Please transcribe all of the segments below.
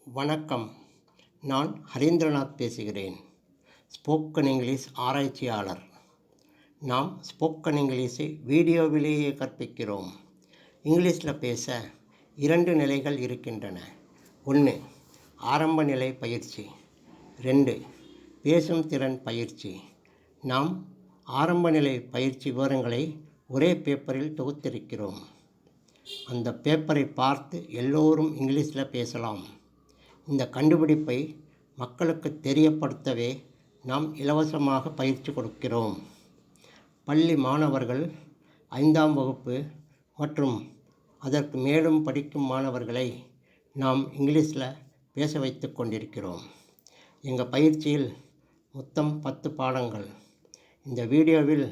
வணக்கம். நான் ஹரீந்திரநாத் பேசுகிறேன். ஸ்போக்கன் இங்கிலீஷ் ஆராய்ச்சியாளர். நாம் ஸ்போக்கன் இங்கிலீஷை வீடியோவிலேயே கற்பிக்கிறோம். இங்கிலீஷில் பேச 2 நிலைகள் இருக்கின்றன. 1. ஆரம்ப நிலை பயிற்சி. 2. பேசும் திறன் பயிற்சி. நாம் ஆரம்ப நிலை பயிற்சி விவரங்களை ஒரே பேப்பரில் தொகுத்திருக்கிறோம். அந்த பேப்பரை பார்த்து எல்லோரும் இங்கிலீஷில் பேசலாம். இந்த கண்டுபிடிப்பை மக்களுக்கு தெரியப்படுத்தவே நாம் இலவசமாக பயிற்சி கொடுக்கிறோம். பள்ளி மாணவர்கள், 5ஆம் வகுப்பு மற்றும் அதற்கு மேலும் படிக்கும் மாணவர்களை நாம் இங்கிலீஷில் பேச வைத்து கொண்டிருக்கிறோம். எங்கள் பயிற்சியில் மொத்தம் 10 பாடங்கள். இந்த வீடியோவில்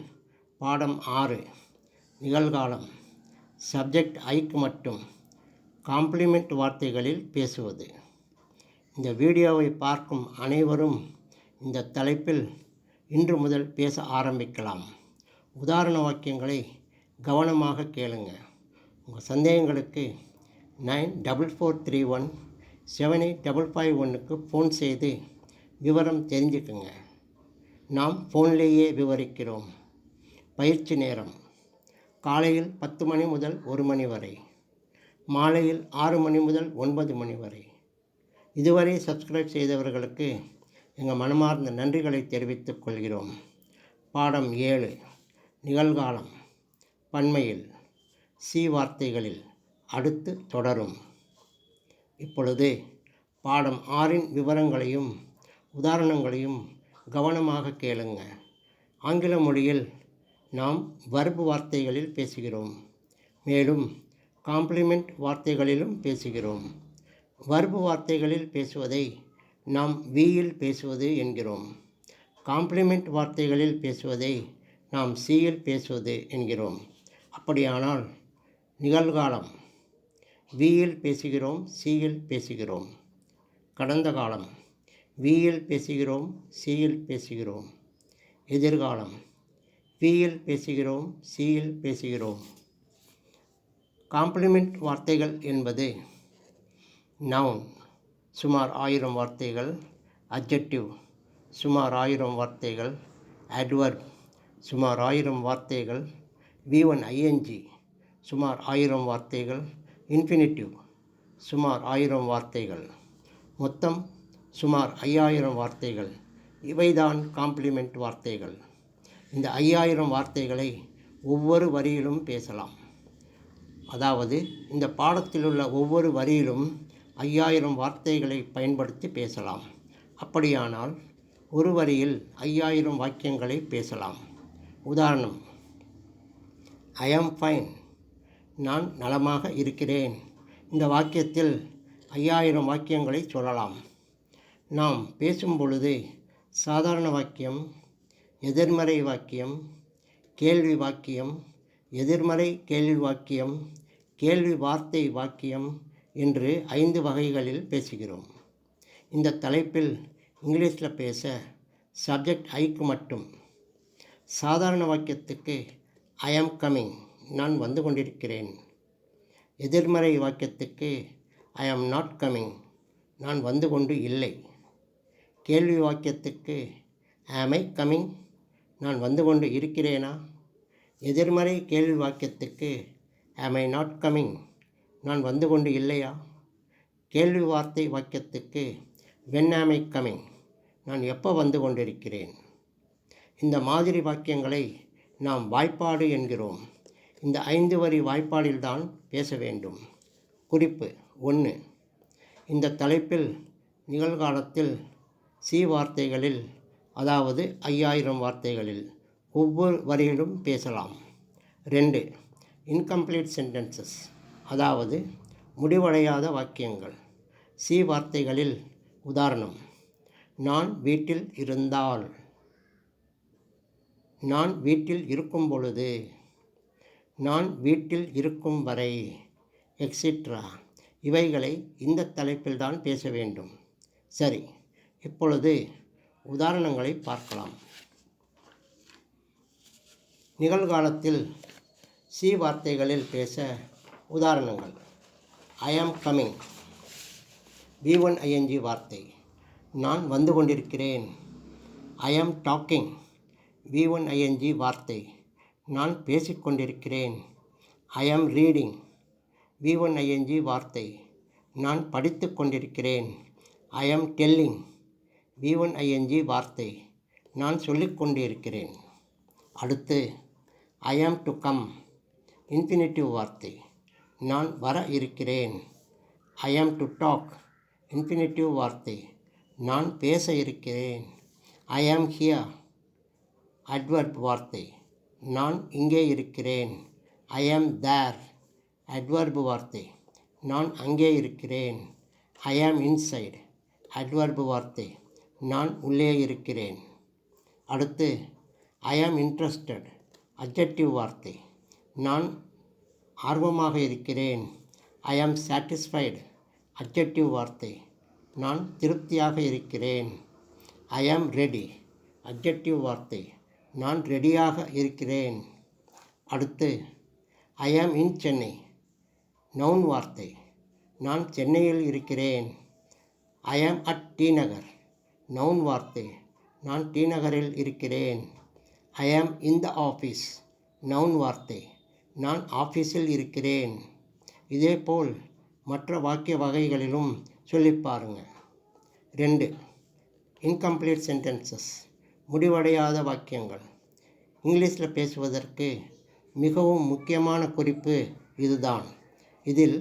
பாடம் 6 நிகழ்காலம், சப்ஜெக்ட் ஐக்கு மட்டும், காம்ப்ளிமெண்ட் வார்த்தைகளில் பேசுவது. இந்த வீடியோவை பார்க்கும் அனைவரும் இந்த தலைப்பில் இன்று முதல் பேச ஆரம்பிக்கலாம். உதாரண வாக்கியங்களை கவனமாக கேளுங்க. உங்கள் சந்தேகங்களுக்கு 9443178551க்கு ஃபோன் செய்து விவரம் தெரிஞ்சுக்குங்க. நாம் ஃபோன்லேயே விவரிக்கிறோம். பயிற்சி நேரம் காலையில் 10 மணி முதல் 1 மணி வரை, மாலையில் 6 மணி முதல் 9 மணி வரை. இதுவரை சப்ஸ்கிரைப் செய்தவர்களுக்கு எங்கள் மனமார்ந்த நன்றிகளை தெரிவித்துக் கொள்கிறோம். பாடம் 7 நிகழ்காலம், பன்மையில், சி வார்த்தைகளில் அடுத்து தொடரும். இப்பொழுது பாடம் 6இன் விவரங்களையும் உதாரணங்களையும் கவனமாக கேளுங்க. ஆங்கில மொழியில் நாம் வர்பு வார்த்தைகளில் பேசுகிறோம். மேலும் காம்ப்ளிமெண்ட் வார்த்தைகளிலும் பேசுகிறோம். வர்பு வார்த்தைகளில் பேசுவதை நாம் வியில் பேசுவது என்கிறோம். காம்ப்ளிமெண்ட் வார்த்தைகளில் பேசுவதை நாம் சியில் பேசுவது என்கிறோம். அப்படியானால் நிகழ்காலம் வியில் பேசுகிறோம், சியில் பேசுகிறோம். கடந்த காலம் வியில் பேசுகிறோம், சியில் பேசுகிறோம். எதிர்காலம் வியில் பேசுகிறோம், சியில் பேசுகிறோம். காம்ப்ளிமெண்ட் வார்த்தைகள் என்பது நவுன் சுமார் 1000 வார்த்தைகள், அட்ஜெக்டிவ் சுமார் 1000 வார்த்தைகள், அட்வர்ப் சுமார் 1000 வார்த்தைகள், V1 ING சுமார் 1000 வார்த்தைகள், இன்ஃபினிட்டிவ் சுமார் 1000 வார்த்தைகள், மொத்தம் சுமார் 5000 வார்த்தைகள். இவைதான் காம்ப்ளிமெண்ட் வார்த்தைகள். இந்த 5000 வார்த்தைகளை ஒவ்வொரு வரியிலும் பேசலாம். அதாவது இந்த பாடத்தில் உள்ள ஒவ்வொரு வரியிலும் 5000 வார்த்தைகளை பயன்படுத்தி பேசலாம். அப்படியானால் ஒரு வரியில் 5000 வாக்கியங்களை பேசலாம். உதாரணம், ஐ ஆம் ஃபைன், நான் நலமாக இருக்கிறேன். இந்த வாக்கியத்தில் 5000 வாக்கியங்களை சொல்லலாம். நாம் பேசும் பொழுது சாதாரண வாக்கியம், எதிர்மறை வாக்கியம், கேள்வி வாக்கியம், எதிர்மறை கேள்வி வாக்கியம், கேள்வி வார்த்தை வாக்கியம் என்று 5 வகைகளில் பேசுகிறோம். இந்த தலைப்பில் இங்கிலீஷில் பேச சப்ஜெக்ட் ஐக்கு மட்டும். சாதாரண வாக்கியத்துக்கு ஐ ஆம் கம்மிங், நான் வந்து கொண்டிருக்கிறேன். எதிர்மறை வாக்கியத்துக்கு ஐ ஆம் நாட் கம்மிங், நான் வந்து கொண்டு இல்லை. கேள்வி வாக்கியத்துக்கு ஆம் ஐ கம்மிங், நான் வந்து கொண்டு இருக்கிறேனா. எதிர்மறை கேள்வி வாக்கியத்துக்கு ஆம் ஐ நாட் கம்மிங், நான் வந்து கொண்டு இல்லையா. கேள்வி வார்த்தை வாக்கியத்துக்கு வென் ஆம் ஐ கம்மிங், நான் எப்போ வந்து கொண்டிருக்கிறேன். இந்த மாதிரி வாக்கியங்களை நாம் வாய்ப்பாடு என்கிறோம். இந்த 5 வரி வாய்ப்பாடில்தான் பேச வேண்டும். குறிப்பு 1. இந்த தலைப்பில் நிகழ்காலத்தில் சி வார்த்தைகளில், அதாவது 5000 வார்த்தைகளில் ஒவ்வொரு வரியிலும் பேசலாம். 2. இன்கம்ப்ளீட் சென்டென்சஸ், அதாவது முடிவடையாத வாக்கியங்கள். சி வார்த்தைகளில் உதாரணம், நான் வீட்டில் இருந்தால், நான் வீட்டில் இருக்கும் பொழுது, நான் வீட்டில் இருக்கும் வரை, எக்ஸெட்ரா. இவைகளை இந்த தலைப்பில் தான் பேச வேண்டும். சரி, இப்பொழுது உதாரணங்களை பார்க்கலாம். நிகழ்காலத்தில் சி வார்த்தைகளில் பேச உதாரணங்கள், ஐ ஆம் கம்மிங், V1 ing வார்த்தை. நான் வந்து கொண்டிருக்கிறேன். I am talking. V1 ing வார்த்தை. நான் பேசிக்கொண்டிருக்கிறேன். I am reading. V1 ing வார்த்தை. நான் படித்து கொண்டிருக்கிறேன். I am telling. V1 ing வார்த்தை. நான் சொல்லிக்கொண்டிருக்கிறேன். அடுத்து I am to come. Infinitive வார்த்தை. நான் வர இருக்கிறேன். I am to talk. Infinitive வார்த்தை. நான் பேச இருக்கிறேன். I am here. அட்வர்ப் வார்த்தை. நான் இங்கே இருக்கிறேன். I am there. அட்வர்ப் வார்த்தை. நான் அங்கே இருக்கிறேன். I am inside. அட்வர்ப் வார்த்தை. நான் உள்ளே இருக்கிறேன். அடுத்து I am interested. அட்ஜெக்டிவ் வார்த்தை. நான் ஆர்வமாக இருக்கிறேன். I am satisfied. அட்ஜெக்டிவ் வார்த்தை. நான் திருப்தியாக இருக்கிறேன். I am ready. அட்ஜெக்டிவ் வார்த்தை. நான் ரெடியாக இருக்கிறேன். அடுத்து I am in Chennai. Noun வார்த்தை. நான் சென்னையில் இருக்கிறேன். I am at T Nagar. Noun வார்த்தை. நான் டி நகரில் இருக்கிறேன். I am in the office. Noun வார்த்தை. நான் ஆஃபீஸில் இருக்கிறேன். இதேபோல் மற்ற வாக்கிய வகைகளிலும் சொல்லி பாருங்கள். 2. Incomplete sentences. முடிவடையாத வாக்கியங்கள். இங்கிலீஷில் பேசுவதற்கு மிகவும் முக்கியமான குறிப்பு இதுதான். இதில்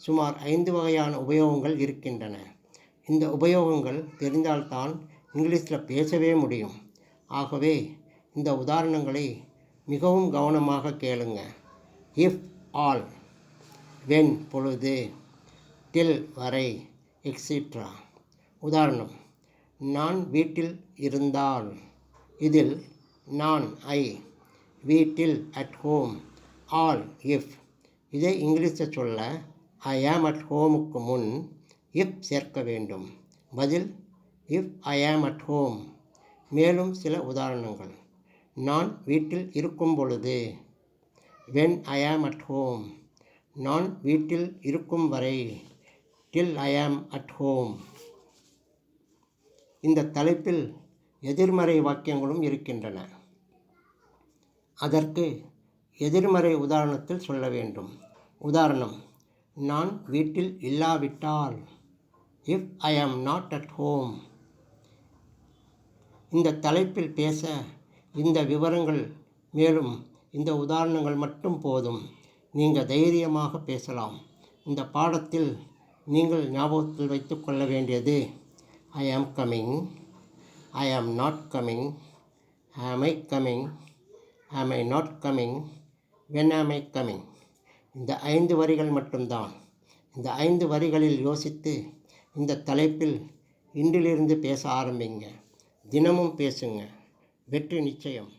சுமார் 5 வகையான உபயோகங்கள் இருக்கின்றன. இந்த உபயோகங்கள் தெரிந்தால்தான் இங்கிலீஷில் பேசவே முடியும். ஆகவே இந்த உதாரணங்களை மிகவும் கவனமாக கேளுங்க. இஃப், ஆல், வென் பொழுது, டில் வரை, எக்ஸிட்ரா. உதாரணம்: நான் வீட்டில் இருந்தால். இதில் நான் ஐ, வீட்டில் அட் ஹோம், ஆல் இஃப். இதை இங்கிலீஷில் சொல்ல ஐ ஆம் அட் ஹோமுக்கு முன் இஃப் சேர்க்க வேண்டும். பதில் இஃப் ஐ ஆம் அட் ஹோம். மேலும் சில உதாரணங்கள்: நான் வீட்டில் இருக்கும் பொழுது, when I am at home. நான் வீட்டில் இருக்கும் வரை, till I am at home. இந்த தலைப்பில் எதிர்மறை வாக்கியங்களும் இருக்கின்றன. அதற்கு எதிர்மறை உதாரணத்தில் சொல்ல வேண்டும். உதாரணம்: நான் வீட்டில் இல்லாவிட்டால், if I am not at home. இந்த தலைப்பில் பேச இந்த விவரங்கள் மேலும் இந்த உதாரணங்கள் மட்டும் போதும். நீங்கள் தைரியமாக பேசலாம். இந்த பாடத்தில் நீங்கள் ஞாபகத்தில் வைத்து கொள்ள வேண்டியது: ஐ ஆம் coming, I am not coming, ஆம் ஐ கம்மிங், ஆம் ஐ நாட் கம்மிங், வென் ஆம் ஐ கம்மிங். இந்த 5 வரிகள் மட்டும்தான். இந்த 5 வரிகளில் யோசித்து இந்த தலைப்பில் இன்றிலிருந்து பேச ஆரம்பிங்க. தினமும் பேசுங்க. வெற்றி நிச்சயம்.